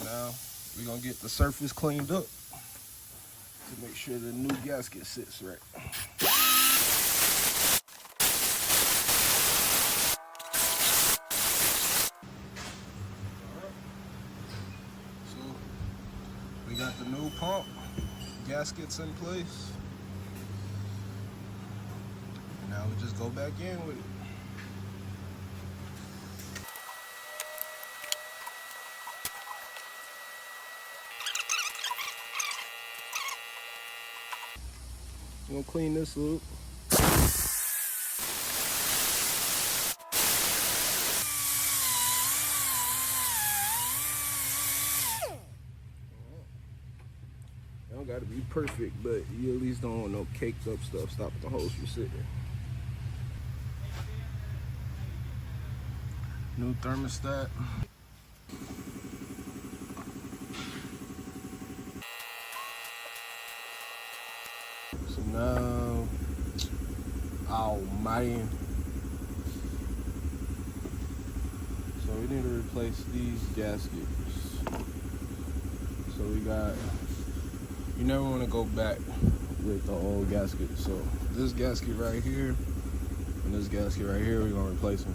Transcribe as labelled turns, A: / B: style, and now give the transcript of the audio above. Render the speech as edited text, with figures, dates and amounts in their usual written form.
A: Now we're gonna get the surface cleaned up to make sure the new gasket sits right. So we got the new pump, gaskets in place. And now we just go back in with it. We're gonna clean this loop. It don't gotta be perfect, but you at least don't want no caked up stuff stopping the hose from sitting. New thermostat. So now, oh man. So we need to replace these gaskets. So we got, you never want to go back with the old gasket. So this gasket right here and this gasket right here, we're gonna replace them.